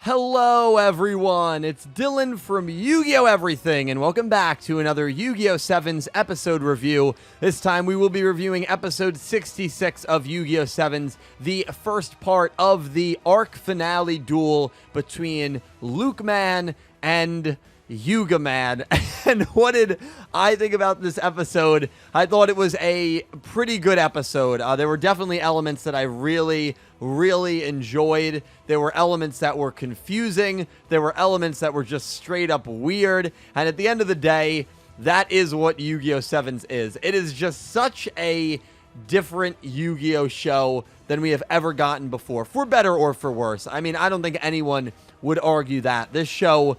Hello everyone, it's Dylan from Yugioh Everything, and welcome back to another Yu-Gi-Oh! 7's episode review. This time we will be reviewing episode 66 of Yu-Gi-Oh! 7's, the first part of the arc finale duel between Lukeman and Yuga Man. And what did I think about this episode? I thought it was a pretty good episode. There were definitely elements that I really enjoyed. There were elements that were confusing. There were elements that were just straight up weird. And at the end of the day, that is what Yu-Gi-Oh! 7's is. It is just such a different Yu-Gi-Oh! Show than we have ever gotten before, for better or for worse. I mean, I don't think anyone would argue that. This show,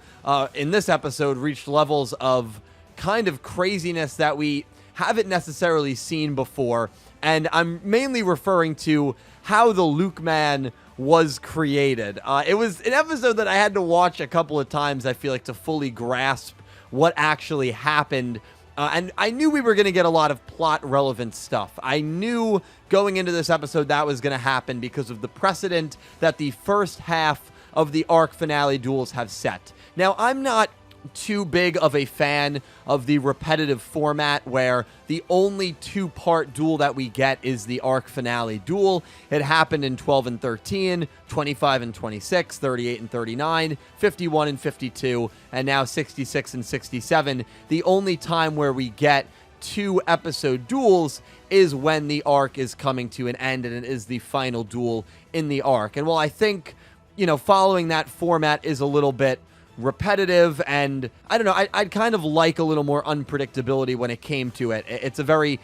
in this episode, reached levels of kind of craziness that we haven't necessarily seen before. And I'm mainly referring to how the Lukeman was created. It was an episode that I had to watch a couple of times, I feel like, to fully grasp what actually happened. And I knew we were going to get a lot of plot-relevant stuff. I knew going into this episode that was going to happen because of the precedent that the first half of the arc finale duels have set. Now, I'm not too big of a fan of the repetitive format where the only two-part duel that we get is the arc finale duel. It happened in 12 and 13, 25 and 26, 38 and 39, 51 and 52, and now 66 and 67. The only time where we get two episode duels is when the arc is coming to an end and it is the final duel in the arc. And while I think, you know, following that format is a little bit repetitive, and I don't know, I'd kind of like a little more unpredictability when it came to it. It's a very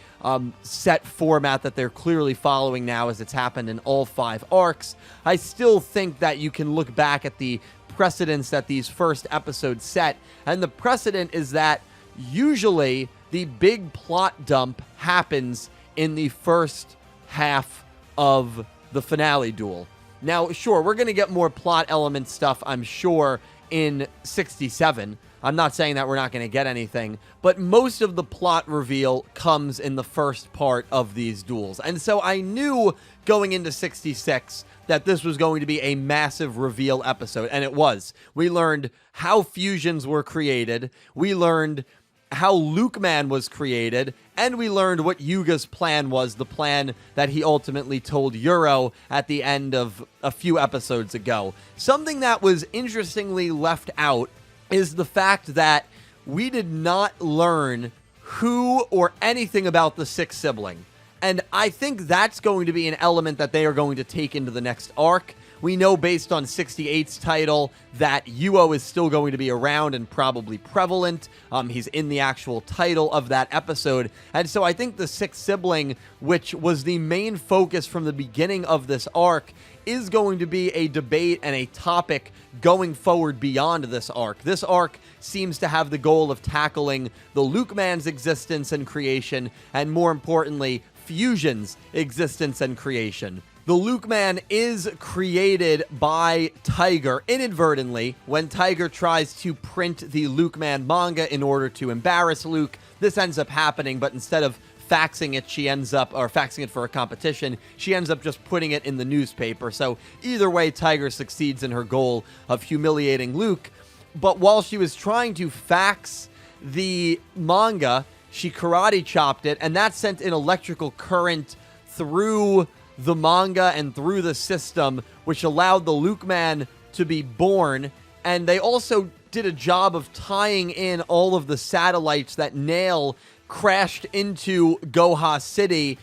set format that they're clearly following now, as it's happened in all 5 arcs. I still think that you can look back at the precedents that these first episodes set, and the precedent is that usually the big plot dump happens in the first half of the finale duel. Now, sure, we're going to get more plot element stuff, I'm sure, in 67. I'm not saying that we're not going to get anything, but most of the plot reveal comes in the first part of these duels. And so I knew going into 66 that this was going to be a massive reveal episode, and it was. We learned how fusions were created, we learned how Lukeman was created, and we learned what Yuga's plan was, the plan that he ultimately told Yugioh at the end of a few episodes ago. Something that was interestingly left out is the fact that we did not learn who or anything about the 6th sibling. And I think that's going to be an element that they are going to take into the next arc. We know based on 68's title that Yugioh is still going to be around and probably prevalent. He's in the actual title of that episode. And so I think the 6th sibling, which was the main focus from the beginning of this arc, is going to be a debate and a topic going forward beyond this arc. This arc seems to have the goal of tackling the Lukeman's existence and creation, and more importantly, Fusion's existence and creation. The Lukeman is created by Tiger inadvertently when Tiger tries to print the Lukeman manga in order to embarrass Luke. This ends up happening, but instead of faxing it, faxing it for a competition, she ends up just putting it in the newspaper. So either way, Tiger succeeds in her goal of humiliating Luke. But while she was trying to fax the manga, she karate chopped it, and that sent an electrical current through the manga and through the system, which allowed the Lukeman to be born. And they also did a job of tying in all of the satellites that Nail crashed into Goha City.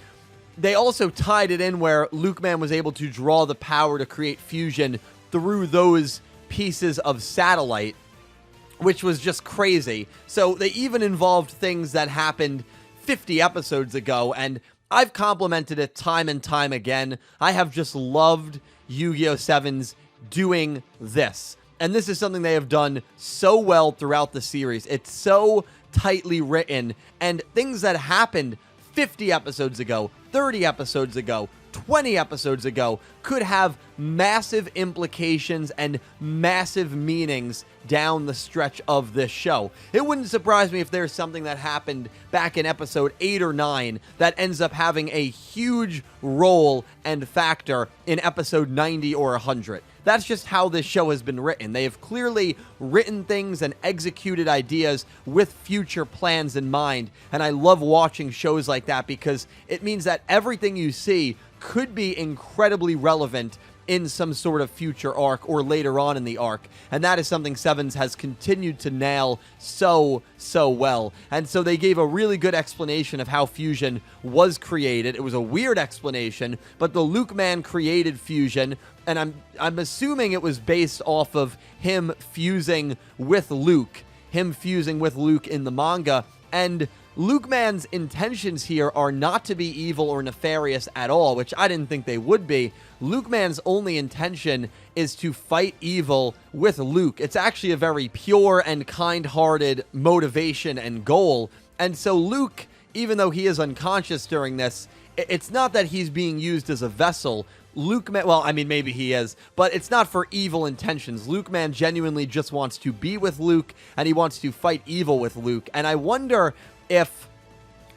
They also tied it in where Lukeman was able to draw the power to create fusion through those pieces of satellite, which was just crazy. So they even involved things that happened 50 episodes ago, and I've complimented it time and time again. I have just loved Yu-Gi-Oh! 7's doing this. And this is something they have done so well throughout the series. It's so tightly written, and things that happened 50 episodes ago, 30 episodes ago, 20 episodes ago could have massive implications and massive meanings down the stretch of this show. It wouldn't surprise me if there's something that happened back in episode 8 or 9 that ends up having a huge role and factor in episode 90 or 100. that's just how this show has been written. They have clearly written things and executed ideas with future plans in mind, and I love watching shows like that because it means that everything you see could be incredibly relevant in some sort of future arc or later on in the arc. And that is something Sevens has continued to nail so well. And so they gave a really good explanation of how Fusion was created. It was a weird explanation, but the Lukeman created Fusion, and I'm assuming it was based off of him fusing with Luke. Him fusing with Luke in the manga. And Lukeman's intentions here are not to be evil or nefarious at all, which I didn't think they would be. Lukeman's only intention is to fight evil with Luke. It's actually a very pure and kind-hearted motivation and goal. And so Luke, even though he is unconscious during this, it's not that he's being used as a vessel. Lukeman, well, I mean, maybe he is, but it's not for evil intentions. Lukeman genuinely just wants to be with Luke, and he wants to fight evil with Luke. And I wonder if,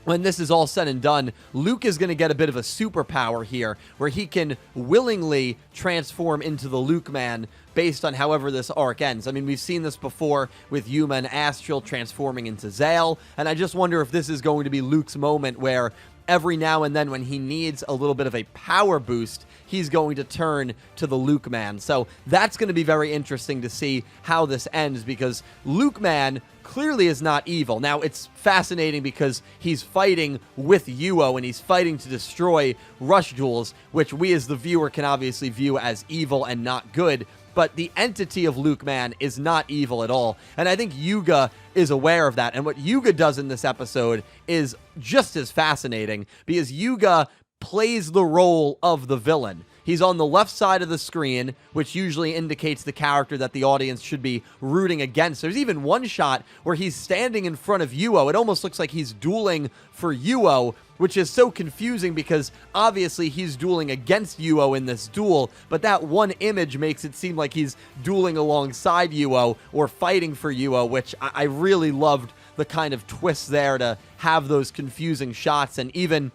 when this is all said and done, Luke is going to get a bit of a superpower here, where he can willingly transform into the Lukeman based on however this arc ends. I mean, we've seen this before with Yuma and Astral transforming into Zale, and I just wonder if this is going to be Luke's moment where every now and then when he needs a little bit of a power boost, he's going to turn to the Lukeman. So that's going to be very interesting to see how this ends, because Lukeman clearly is not evil. Now, it's fascinating because he's fighting with Yugioh, and he's fighting to destroy Rush Jewels, which we as the viewer can obviously view as evil and not good. But the entity of Lukeman is not evil at all. And I think Yuga is aware of that. And what Yuga does in this episode is just as fascinating, because Yuga plays the role of the villain. He's on the left side of the screen, which usually indicates the character that the audience should be rooting against. There's even one shot where he's standing in front of Yugioh. It almost looks like he's dueling for Yugioh, which is so confusing because obviously he's dueling against Yugioh in this duel, but that one image makes it seem like he's dueling alongside Yugioh or fighting for Yugioh, which I really loved the kind of twist there to have those confusing shots and even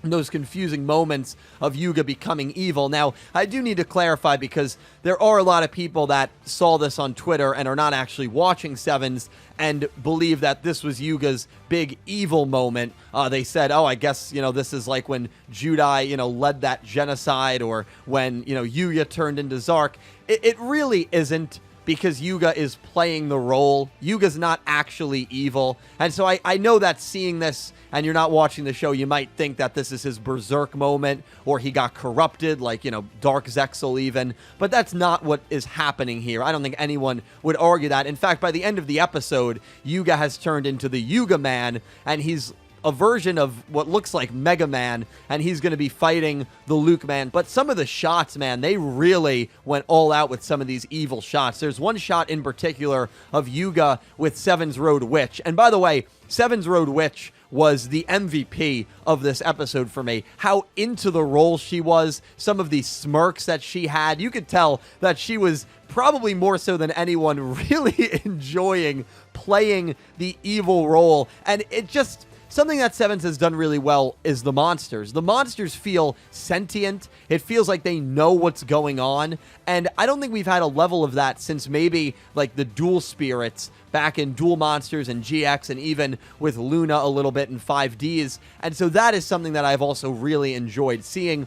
those confusing moments of Yuga becoming evil. Now, I do need to clarify, because there are a lot of people that saw this on Twitter and are not actually watching Sevens and believe that this was Yuga's big evil moment. They said, oh, I guess, this is like when Judai, led that genocide, or when, Yuga turned into Zark. It really isn't, because Yuga is playing the role. Yuga's not actually evil. And so I know that seeing this and you're not watching the show, you might think that this is his berserk moment, or he got corrupted, like, Dark Zexal even. But that's not what is happening here. I don't think anyone would argue that. In fact, by the end of the episode, Yuga has turned into the Yuga Man, and he's a version of what looks like Mega Man, and he's going to be fighting the Lukeman. But some of the shots, man, they really went all out with some of these evil shots. There's one shot in particular of Yuga with Sevens Road Witch. And by the way, Sevens Road Witch was the MVP of this episode for me. How into the role she was, some of the smirks that she had. You could tell that she was probably more so than anyone really enjoying playing the evil role. And it just, something that Sevens has done really well is the monsters. The monsters feel sentient. It feels like they know what's going on. And I don't think we've had a level of that since maybe like the Duel Spirits back in Duel Monsters and GX, and even with Luna a little bit in 5Ds. And so that is something that I've also really enjoyed, seeing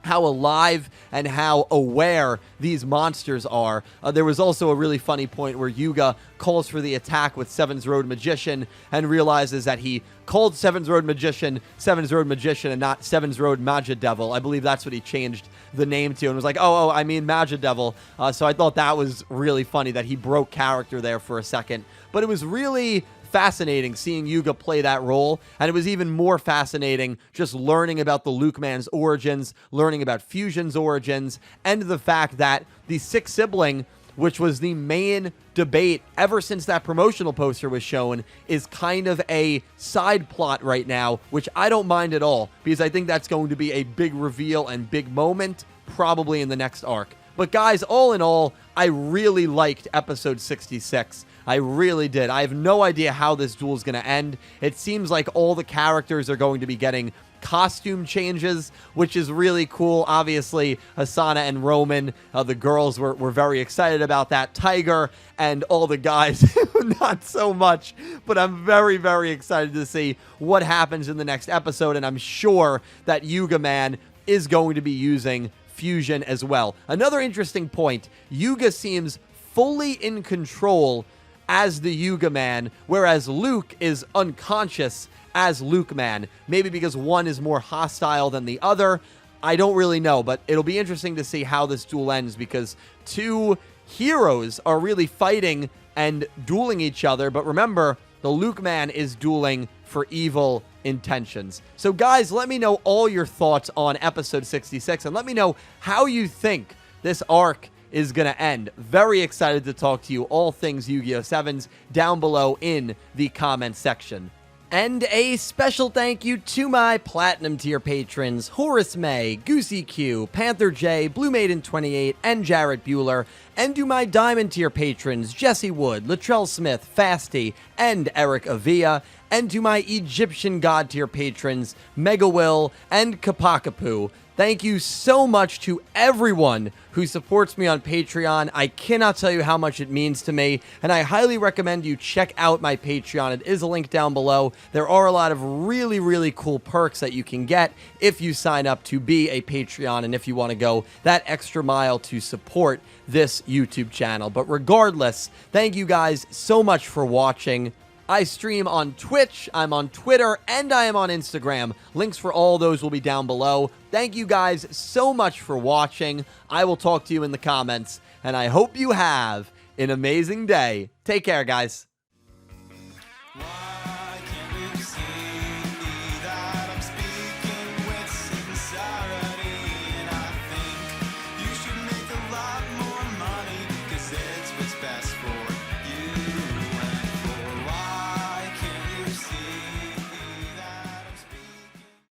how alive and how aware these monsters are. There was also a really funny point where Yuga calls for the attack with Sevens Road Magician and realizes that he called Sevens Road Magician and not Sevens Road Magia Devil. I believe that's what he changed the name to, and was like, oh, I mean Magia Devil. So I thought that was really funny that he broke character there for a second. But it was really fascinating seeing Yuga play that role, and it was even more fascinating just learning about the Lukeman's origins, learning about Fusion's origins, and the fact that the sixth sibling, which was the main debate ever since that promotional poster was shown, is kind of a side plot right now, which I don't mind at all, because I think that's going to be a big reveal and big moment, probably in the next arc. But guys, all in all, I really liked episode 66. I really did. I have no idea how this duel is going to end. It seems like all the characters are going to be getting costume changes, which is really cool. Obviously, Asana and Roman, the girls were very excited about that. Tiger and all the guys, not so much, but I'm very, very excited to see what happens in the next episode, and I'm sure that Yuga Man is going to be using Fusion as well. Another interesting point, Yuga seems fully in control as the Yuga Man, whereas Luke is unconscious as Lukeman. Maybe because one is more hostile than the other. I don't really know, but it'll be interesting to see how this duel ends, because two heroes are really fighting and dueling each other. But remember, the Lukeman is dueling for evil intentions. So guys, let me know all your thoughts on episode 66, and let me know how you think this arc is going to end. Very excited to talk to you all things Yu-Gi-Oh! 7s down below in the comment section. And a special thank you to my Platinum tier patrons, Horace Maye, Goosey Q, Panther J, Blue Maiden 28, and Jarrett Buller, and to my Diamond tier patrons, Jesse Wood, Latrell Smith, Fasty, and Erick Avila, and to my Egyptian God tier patrons, MegaWill and Ccapacappuuu. Thank you so much to everyone who supports me on Patreon. I cannot tell you how much it means to me, and I highly recommend you check out my Patreon. It is a link down below. There are a lot of really, really cool perks that you can get if you sign up to be a Patreon, and if you want to go that extra mile to support this YouTube channel. But regardless, thank you guys so much for watching. I stream on Twitch, I'm on Twitter, and I am on Instagram. Links for all those will be down below. Thank you guys so much for watching. I will talk to you in the comments, and I hope you have an amazing day. Take care, guys.